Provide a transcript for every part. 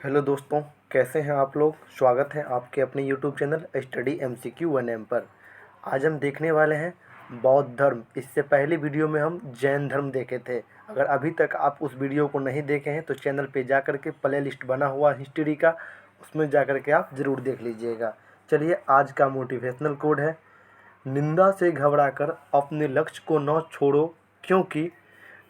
Hello दोस्तों, कैसे हैं आप लोग। स्वागत है आपके अपने YouTube channel study MCQ 1M पर। आज हम देखने वाले हैं बौद्ध धर्म। इससे पहले वीडियो में हम जैन धर्म देखे थे। अगर अभी तक आप उस वीडियो को नहीं देखे हैं तो चैनल पे जा कर के प्ले लिस्ट बना हुआ हिस्ट्री का, उसमें जा कर के आप ज़रूर देख लीजिएगा। चलिए, आज का मोटिवेशनल कोड है, निंदा से घबराकर अपने लक्ष्य को न छोड़ो, क्योंकि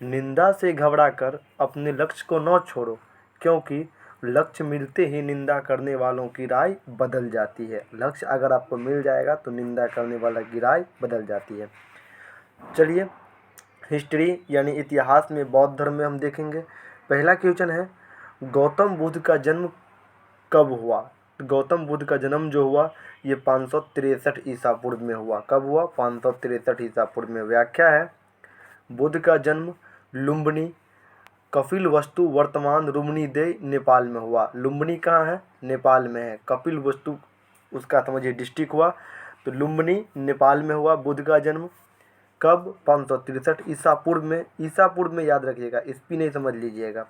निंदा से घबराकर अपने लक्ष्य को न छोड़ो क्योंकि लक्ष्य मिलते ही निंदा करने वालों की राय बदल जाती है। लक्ष्य अगर आपको मिल जाएगा तो निंदा करने वाला की राय बदल जाती है। चलिए, हिस्ट्री यानी इतिहास में बौद्ध धर्म में हम देखेंगे। पहला क्वेश्चन है, गौतम बुद्ध का जन्म कब हुआ। गौतम बुद्ध का जन्म जो हुआ ये 563 ईसा पूर्व में हुआ। कब हुआ? 563 ईसा पूर्व में। व्याख्या है, बुद्ध का जन्म लुम्बिनी कपिलवस्तु वर्तमान रुक्मिणी नेपाल में हुआ। लुम्बिनी कहाँ है? नेपाल में है। कपिलवस्तु उसका समझिए डिस्ट्रिक्ट हुआ। तो लुम्बिनी नेपाल में हुआ बुद्ध का जन्म। कब? 563 ईसा पूर्व में। ईसा पूर्व में याद रखिएगा, ईस्वी नहीं समझ लीजिएगा।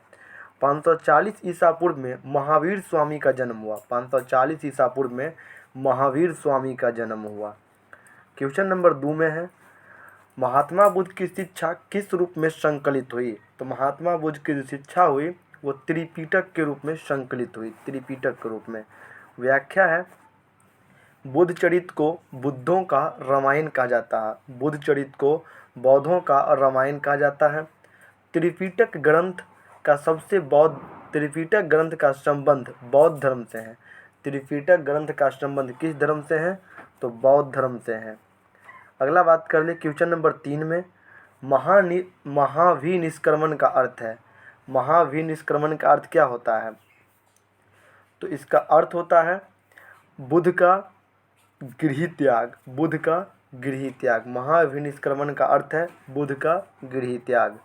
540 ईसा पूर्व में महावीर स्वामी का जन्म हुआ। 540 ईसा पूर्व में महावीर स्वामी का जन्म हुआ। क्वेश्चन नंबर 2 में है, महात्मा बुद्ध की शिक्षा किस रूप में संकलित हुई। तो महात्मा बुद्ध की जो शिक्षा हुई वो त्रिपिटक के रूप में संकलित हुई। त्रिपिटक के रूप में। व्याख्या है, बुद्ध चरित्र को बुद्धों का रामायण कहा जाता है। बुद्ध चरित्र को बौद्धों का रामायण कहा जाता है। त्रिपिटक ग्रंथ का त्रिपिटक ग्रंथ का संबंध बौद्ध धर्म से है। त्रिपिटक ग्रंथ का संबंध किस धर्म से है? तो बौद्ध धर्म से है। अगला बात कर ले क्वेश्चन नंबर 3 में, महाविनिष्क्रमण का अर्थ है। महाविनिष्क्रमण का अर्थ क्या होता है? तो इसका अर्थ होता है बुद्ध का गृह त्याग। बुद्ध का गृह त्याग। महाविनिष्क्रमण का अर्थ है बुद्ध का गृह त्याग।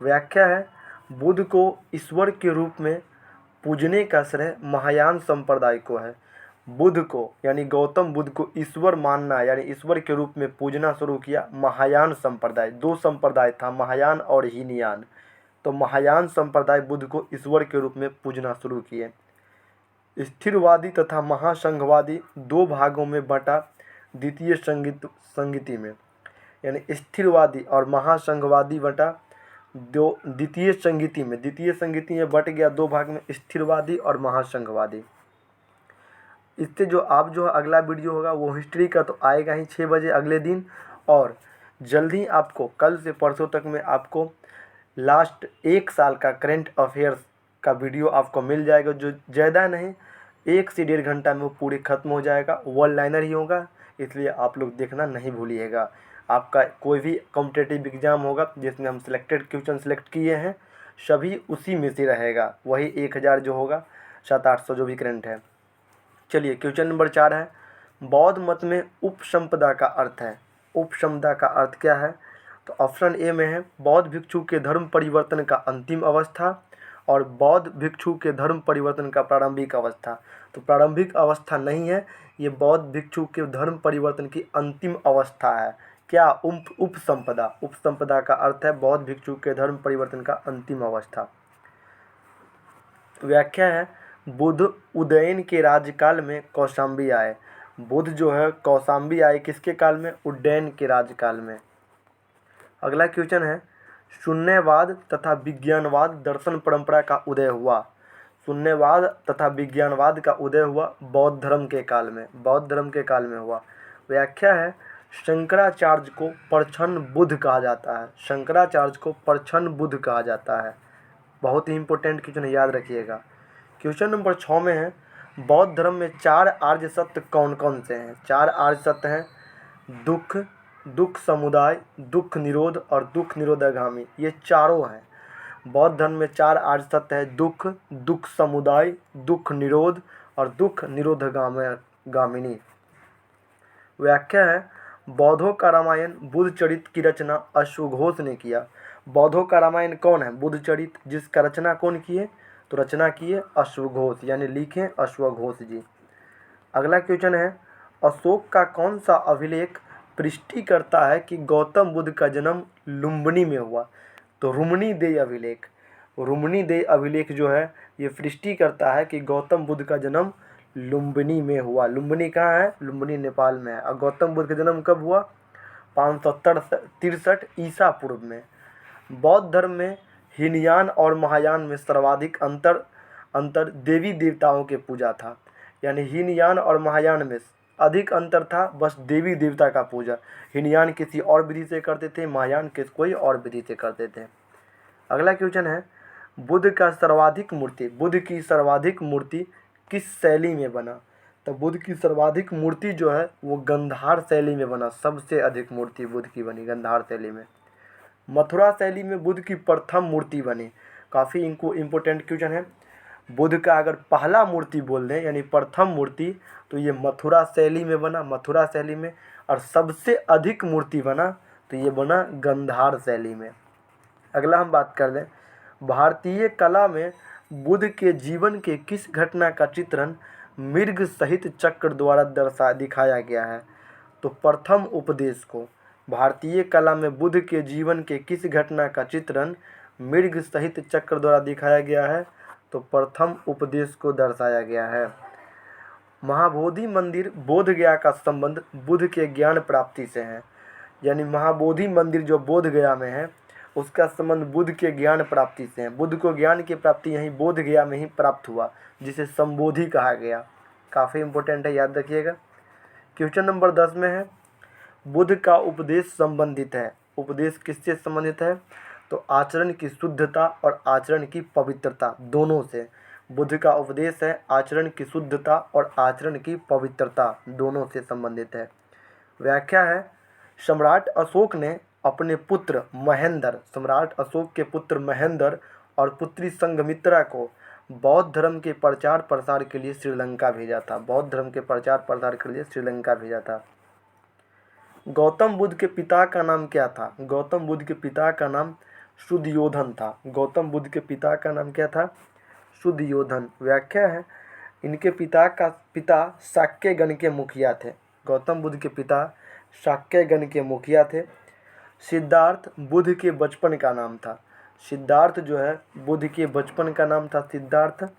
व्याख्या है, बुद्ध को ईश्वर के रूप में पूजने का श्रेय महायान संप्रदाय को है। बुद्ध को यानी गौतम बुद्ध को ईश्वर मानना यानी ईश्वर के रूप में पूजना शुरू किया महायान संप्रदाय। 2 संप्रदाय था, महायान और हीनयान। तो महायान संप्रदाय बुद्ध को ईश्वर के रूप में पूजना शुरू किए। स्थिरवादी तथा महासंघवादी 2 भागों में बटा द्वितीय संगीति में। यानी स्थिरवादी और महासंघवादी बटा द्वितीय संगीति में। द्वितीय संगीति में बट गया 2 भाग में, स्थिरवादी और महासंघवादी। इससे जो अगला वीडियो होगा वो हिस्ट्री का तो आएगा ही 6 बजे अगले दिन। और जल्द ही आपको कल से परसों तक में आपको लास्ट 1 साल का करंट अफेयर्स का वीडियो आपको मिल जाएगा, जो ज़्यादा नहीं 1 से 1.5 घंटा में वो पूरी ख़त्म हो जाएगा। वन लाइनर ही होगा, इसलिए आप लोग देखना नहीं भूलिएगा। आपका कोई भी कॉम्पिटिटिव एग्ज़ाम होगा जिसमें हम सिलेक्टेड क्वेश्चन सेलेक्ट किए हैं, सभी उसी में से रहेगा। वही 1000 जो होगा 700-800 जो भी करंट है। चलिए, क्वेश्चन नंबर 4 है, बौद्ध मत में उपसंपदा का अर्थ है। उपसंपदा का अर्थ क्या है? तो ऑप्शन ए में है, बौद्ध भिक्षु के धर्म परिवर्तन का अंतिम अवस्था और बौद्ध भिक्षु के धर्म परिवर्तन का प्रारंभिक अवस्था। तो प्रारंभिक अवस्था नहीं है, ये बौद्ध भिक्षु के धर्म परिवर्तन की अंतिम अवस्था है। क्या? उपसंपदा। उपसंपदा का अर्थ है बौद्ध भिक्षु के धर्म परिवर्तन का अंतिम अवस्था। व्याख्या है, बुद्ध उदयन के राज्यकाल में कौशाम्बी आए। बुद्ध जो है कौशाम्बी आए किसके काल में? उज्जैन के राज्यकाल में। अगला क्वेश्चन है, शून्यवाद तथा विज्ञानवाद दर्शन परंपरा का उदय हुआ। शून्यवाद तथा विज्ञानवाद का उदय हुआ बौद्ध धर्म के काल में। बौद्ध धर्म के काल में हुआ। व्याख्या है, शंकराचार्य को प्रछन्न बुद्ध कहा जाता है। शंकराचार्य को प्रछन्न बुद्ध कहा जाता है। बहुत ही इंपॉर्टेंट क्वेश्चन है, याद रखिएगा। क्वेश्चन नंबर 6 में है, बौद्ध धर्म में 4 आर्य सत्य कौन कौन से हैं? 4 आर्य सत्य हैं, दुख, दुख समुदाय, दुख निरोध और दुख निरोधागामी। ये चारों हैं। बौद्ध धर्म में 4 आर्य सत्य है, दुख, दुख समुदाय, दुख निरोध और दुख निरोधगामिनी। व्याख्या है, बौद्धों का रामायण बुद्ध चरित्र की रचना अश्वघोष ने किया। बौद्धों का रामायण कौन है? बुद्ध चरित्र, जिसका रचना कौन किए? तो रचना किए अश्वघोष, यानी लिखे अश्वघोष जी। अगला क्वेश्चन है, अशोक का कौन सा अभिलेख पुष्टि करता है कि गौतम बुद्ध का जन्म लुम्बिनी में हुआ? तो रुक्मिणी अभिलेख। रुम्नी दे अभिलेख जो है ये पुष्टि करता है कि गौतम बुद्ध का जन्म लुम्बिनी में हुआ। लुम्बिनी कहाँ है? लुम्बिनी नेपाल में है। और गौतम बुद्ध का जन्म कब हुआ? 563 ईसा पूर्व में। बौद्ध धर्म में हीनयान और महायान में सर्वाधिक अंतर देवी देवताओं के पूजा था। यानी हीनयान और महायान में अधिक अंतर था बस देवी देवता का पूजा। हीनयान किसी और विधि से करते थे, महायान किस कोई और विधि से करते थे। अगला क्वेश्चन है, बुद्ध की सर्वाधिक मूर्ति किस शैली में बना? तो बुद्ध की सर्वाधिक मूर्ति जो है वो गंधार शैली में बना। सबसे अधिक मूर्ति बुद्ध की बनी गंधार शैली में। मथुरा शैली में बुद्ध की प्रथम मूर्ति बनी। काफ़ी इम्पोर्टेंट क्वेश्चन है। बुद्ध का अगर पहला मूर्ति बोल दें यानी प्रथम मूर्ति तो ये मथुरा शैली में बना, मथुरा शैली में। और सबसे अधिक मूर्ति बना तो ये बना गंधार शैली में। अगला हम बात कर लें, भारतीय कला में बुद्ध के जीवन के किस घटना का चित्रण मृग सहित चक्र द्वारा दिखाया गया है? तो प्रथम उपदेश को। भारतीय कला में बुद्ध के जीवन के किस घटना का चित्रण मृग सहित चक्र द्वारा दिखाया गया है? तो प्रथम उपदेश को दर्शाया गया है। महाबोधि मंदिर बोधगया का संबंध बुद्ध के ज्ञान प्राप्ति से है। यानी महाबोधि मंदिर जो बोधगया में है उसका संबंध बुद्ध के ज्ञान प्राप्ति से है। बुद्ध को ज्ञान की प्राप्ति यहीं बोधगया में ही प्राप्त हुआ, जिसे संबोधि कहा गया। काफ़ी इंपॉर्टेंट है, याद रखिएगा। क्वेश्चन नंबर 10 में है, बुद्ध का उपदेश संबंधित है। उपदेश किससे संबंधित है? तो आचरण की शुद्धता और आचरण की पवित्रता दोनों से। बुद्ध का उपदेश है आचरण की शुद्धता और आचरण की पवित्रता दोनों से संबंधित है। व्याख्या है, सम्राट अशोक ने अपने पुत्र महेंद्र और पुत्री संघमित्रा को बौद्ध धर्म के प्रचार प्रसार के लिए श्रीलंका भेजा था। बौद्ध धर्म के प्रचार प्रसार के लिए श्रीलंका भेजा था। गौतम बुद्ध के पिता का नाम क्या था? गौतम बुद्ध के पिता का नाम शुद्धयोधन था। गौतम बुद्ध के पिता का नाम क्या था? शुद्धयोधन। व्याख्या है, इनके पिता शाक्यगण के मुखिया थे। गौतम बुद्ध के पिता शाक्यगण के मुखिया थे। सिद्धार्थ बुद्ध के बचपन का नाम था। सिद्धार्थ जो है बुद्ध के बचपन का नाम था सिद्धार्थ।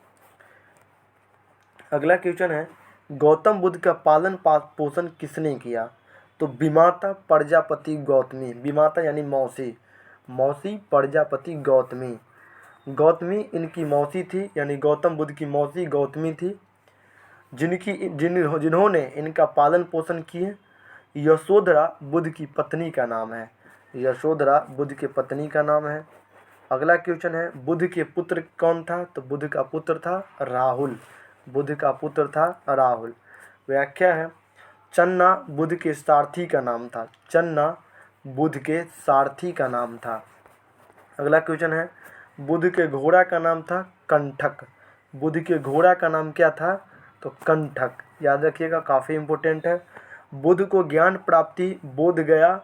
अगला क्वेश्चन है, गौतम बुद्ध का पालन पोषण किसने किया? तो विमाता प्रजापति गौतमी। विमाता यानी मौसी प्रजापति गौतमी इनकी मौसी थी। यानी गौतम बुद्ध की मौसी गौतमी थी, जिन्होंने इनका पालन पोषण किए। यशोधरा बुद्ध की पत्नी का नाम है। यशोधरा बुद्ध के पत्नी का नाम है। अगला क्वेश्चन है, बुद्ध के पुत्र कौन था? तो बुद्ध का पुत्र था राहुल। बुद्ध का पुत्र था राहुल। व्याख्या है, चन्ना बुद्ध के सारथी का नाम था। चन्ना बुद्ध के सारथी का नाम था। अगला क्वेश्चन है, बुद्ध के घोड़ा का नाम था कंठक। बुद्ध के घोड़ा का नाम क्या था? तो कंठक। याद रखिएगा, काफ़ी इम्पोर्टेंट है। बुद्ध को ज्ञान प्राप्ति बोधगया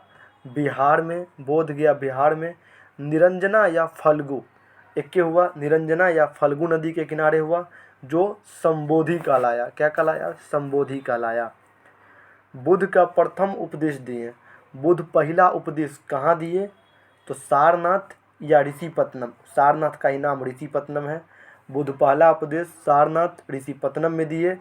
बिहार में निरंजना या फल्गु एक हुआ। निरंजना या फल्गु नदी के किनारे हुआ, जो संबोधि कहलाया। क्या कहलाया? संबोधि कहलाया। बुद्ध का प्रथम उपदेश दिए। बुद्ध पहला उपदेश कहाँ दिए? तो सारनाथ या ऋषिपत्तनम। सारनाथ का ही नाम ऋषिपत्तनम है। बुद्ध पहला उपदेश सारनाथ ऋषिपत्तनम में दिए।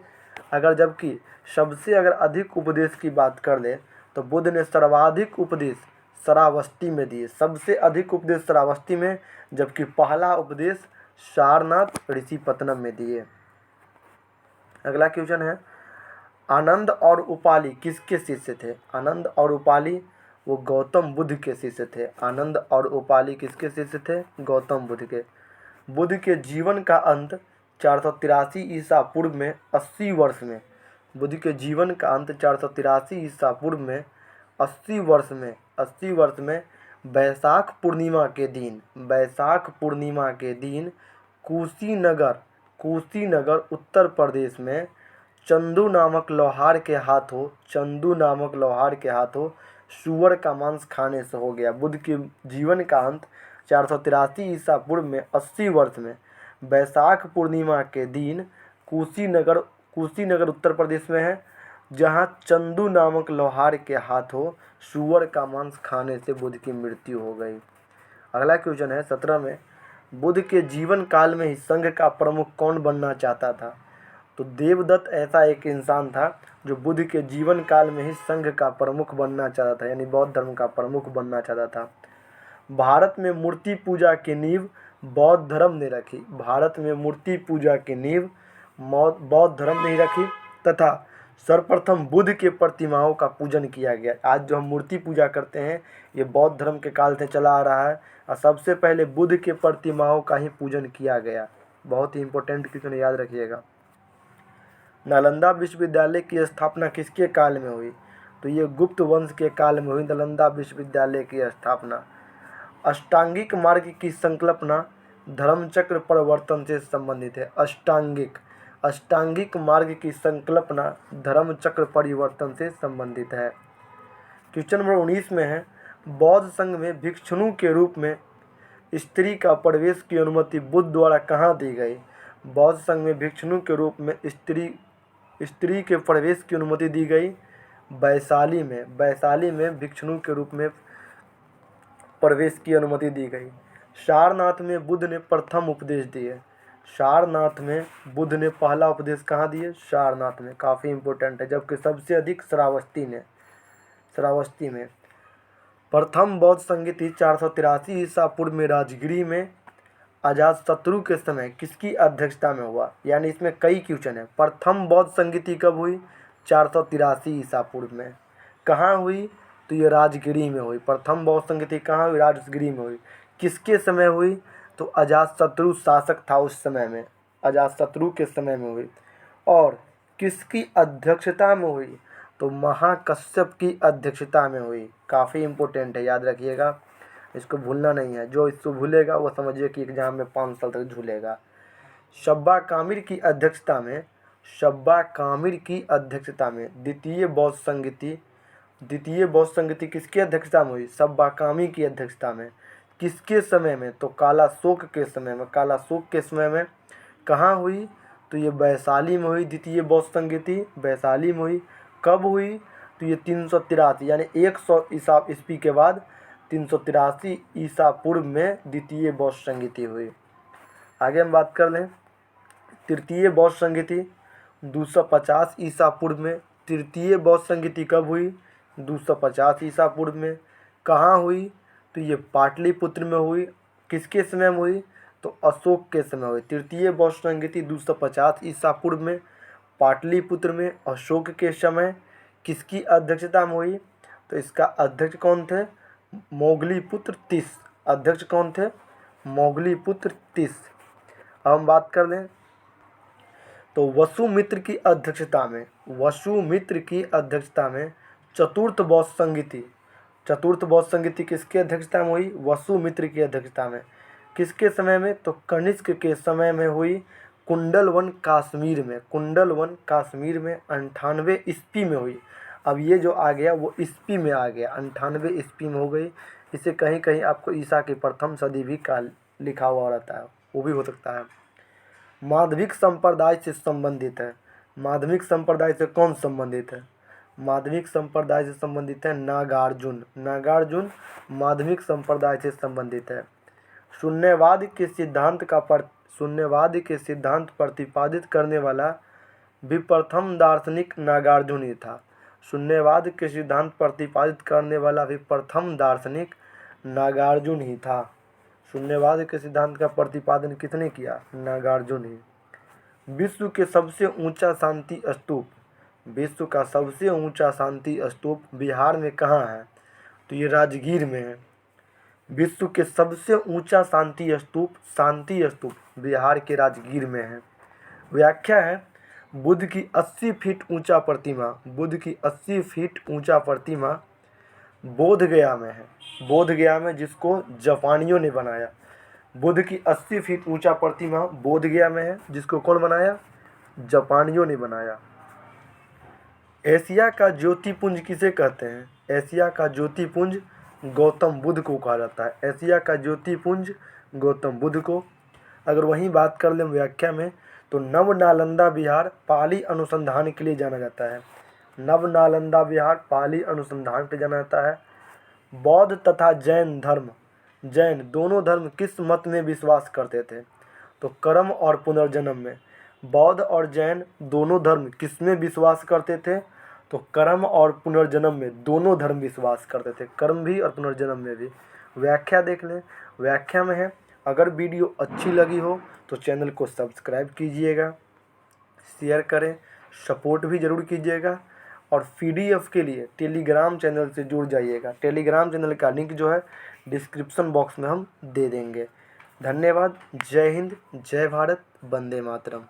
जबकि सबसे अधिक उपदेश की बात कर ले तो बुद्ध ने सर्वाधिक उपदेश श्रावस्ती में दिए। सबसे अधिक उपदेश श्रावस्ती में, जबकि पहला उपदेश सारनाथ ऋषिपत्तनम में दिए। अगला क्वेश्चन है, आनंद और उपाली किसके शिष्य थे? आनंद और उपाली वो गौतम बुद्ध के शिष्य थे। आनंद और उपाली किसके शिष्य थे? गौतम बुद्ध के। बुद्ध के जीवन का अंत 483 ईसा पूर्व में 80 वर्ष में। बुद्ध के जीवन का अंत 483 ईसा पूर्व में 80 वर्ष में वैशाख पूर्णिमा के दिन कुशीनगर उत्तर प्रदेश में चंदू नामक लोहार के हाथों सूअर का मांस खाने से हो गया। बुद्ध के जीवन का अंत 483 ईसा पूर्व में 80 वर्ष में वैशाख पूर्णिमा के दिन कुशीनगर उत्तर प्रदेश में है, जहां चंदू नामक लोहार के हाथों सूअर का मांस खाने से बुद्ध की मृत्यु हो गई। अगला क्वेश्चन है 17 में, बुद्ध के जीवन काल में ही संघ का प्रमुख कौन बनना चाहता था? तो देवदत्त ऐसा एक इंसान था जो बुद्ध के जीवन काल में ही संघ का प्रमुख बनना चाहता था, यानी बौद्ध धर्म का प्रमुख बनना चाहता था। भारत में मूर्ति पूजा की नींव बौद्ध धर्म ने रखी। भारत में मूर्ति पूजा की नींव बौद्ध धर्म ने रखी तथा सर्वप्रथम बुद्ध के प्रतिमाओं का पूजन किया गया। आज जो हम मूर्ति पूजा करते हैं ये बौद्ध धर्म के काल से चला आ रहा है और सबसे पहले बुद्ध के प्रतिमाओं का ही पूजन किया गया। बहुत ही इंपॉर्टेंट क्वेश्चन याद रखिएगा। नालंदा विश्वविद्यालय की स्थापना किसके काल में हुई? तो ये गुप्त वंश के काल में हुई नालंदा विश्वविद्यालय की स्थापना। अष्टांगिक मार्ग की संकल्पना धर्मचक्र परिवर्तन से संबंधित है। अष्टांगिक मार्ग की संकल्पना धर्मचक्र परिवर्तन से संबंधित है। क्वेश्चन नंबर 19 में है, बौद्ध संघ में भिक्षुणी के रूप में स्त्री का प्रवेश की अनुमति बुद्ध द्वारा कहाँ दी गई? बौद्ध संघ में भिक्षुणी के रूप में स्त्री के प्रवेश की अनुमति दी गई वैशाली में। वैशाली में भिक्षुणी के रूप में प्रवेश की अनुमति दी गई। सारनाथ में बुद्ध ने प्रथम उपदेश दिए। सारनाथ में बुद्ध ने पहला उपदेश कहाँ दिए? सारनाथ में। काफ़ी इंपॉर्टेंट है। जबकि सबसे अधिक श्रावस्ती में। प्रथम बौद्ध संगीति 483 ईसा पूर्व में राजगिरी में अजातशत्रु के समय किसकी अध्यक्षता में हुआ? यानी इसमें कई क्वेश्चन है। प्रथम बौद्ध संगीति कब हुई? 483 ईसा पूर्व में। कहाँ हुई? तो ये राजगिरी में हुई। प्रथम बौद्ध संगीति कहाँ हुई? राजगिरी में हुई। किसके समय हुई? तो अजातशत्रु शासक था उस समय में, अजातशत्रु के समय में हुई। और किसकी अध्यक्षता में हुई? तो महाकश्यप की अध्यक्षता में हुई। काफ़ी इंपॉर्टेंट है, याद रखिएगा, इसको भूलना नहीं है। जो इसको भूलेगा वो समझिए कि एग्जाम में 5 साल तक झूलेगा। शब्बा कामिर की अध्यक्षता में द्वितीय बौद्ध संगीति किसकी अध्यक्षता में हुई? शब्बा कामी की अध्यक्षता में। किसके समय में? तो कालाशोक के समय में। कहाँ हुई? तो ये वैशाली में हुई। द्वितीय बौद्ध संगीति वैशाली में हुई। कब हुई? तो ये 383 यानी 100 ईसा ईस्वी के बाद 383 ईसा पूर्व में द्वितीय बौद्ध संगीति हुई। आगे हम बात कर लें तृतीय बौद्ध संगीति 250 ईसा पूर्व में। तृतीय बौद्ध संगीति कब हुई? 250 ईसा पूर्व में। कहाँ हुई? तो ये पाटलिपुत्र में हुई। किसके समय में हुई? तो अशोक के समय हुई। तृतीय बौद्ध संगीति 250 ईसा पूर्व में पाटलिपुत्र में अशोक के समय। किसकी अध्यक्षता में हुई? तो इसका अध्यक्ष कौन थे? मोगलीपुत्र तीस। अध्यक्ष कौन थे? मोगलीपुत्र तीस। अब हम बात कर लें तो वसुमित्र की अध्यक्षता में चतुर्थ बौद्ध संगीति किसकी अध्यक्षता में हुई? वसुमित्र की अध्यक्षता में। किसके समय में? तो कनिष्क के समय में हुई। कुंडलवन कश्मीर में 98 ईस्वी में हुई। अब ये जो आ गया वो ईस्वी में आ गया, 98 ईस्वी में हो गई। इसे कहीं कहीं आपको ईसा की प्रथम सदी भी का लिखा हुआ रहता है, वो भी हो सकता है। माध्यमिक संप्रदाय से संबंधित है। माध्यमिक संप्रदाय से कौन संबंधित है? माध्यमिक संप्रदाय से संबंधित है नागार्जुन माध्यमिक संप्रदाय से संबंधित है। शून्यवाद के सिद्धांत प्रतिपादित करने वाला भी प्रथम दार्शनिक नागार्जुन ही था। शून्यवाद के सिद्धांत प्रतिपादित करने वाला भी प्रथम दार्शनिक नागार्जुन ही था। शून्यवाद के सिद्धांत का प्रतिपादन किसने किया? नागार्जुन ही। विश्व का सबसे ऊंचा शांति स्तूप बिहार में कहाँ है? तो ये राजगीर में है। विश्व के सबसे ऊंचा शांति स्तूप बिहार के राजगीर में है। व्याख्या है बुद्ध की 80 फीट ऊंचा प्रतिमा बोधगया में है। बोधगया में, जिसको जापानियों ने बनाया। बुद्ध की 80 फीट ऊंचा प्रतिमा बोधगया में है, जिसको कौन बनाया? जापानियों ने बनाया। एशिया का ज्योतिपुंज किसे कहते हैं? एशिया का ज्योतिपुंज गौतम बुद्ध को कहा जाता है। एशिया का ज्योतिपुंज गौतम बुद्ध को। अगर वहीं बात कर लें व्याख्या में तो नव नालंदा विहार पाली अनुसंधान के लिए जाना जाता है। नव नालंदा विहार पाली अनुसंधान के लिए जाना जाता है। बौद्ध तथा जैन धर्म जैन दोनों धर्म किस मत में विश्वास करते थे? तो कर्म और पुनर्जन्म में। बौद्ध और जैन दोनों धर्म किस में विश्वास करते थे? तो कर्म और पुनर्जन्म में दोनों धर्म विश्वास करते थे, कर्म भी और पुनर्जन्म में भी। व्याख्या देख लें, व्याख्या में है, अगर वीडियो अच्छी लगी हो तो चैनल को सब्सक्राइब कीजिएगा, शेयर करें, सपोर्ट भी ज़रूर कीजिएगा और पीडीएफ के लिए टेलीग्राम चैनल से जुड़ जाइएगा। टेलीग्राम चैनल का लिंक जो है डिस्क्रिप्शन बॉक्स में हम दे देंगे। धन्यवाद। जय हिंद, जय भारत, वंदे मातरम।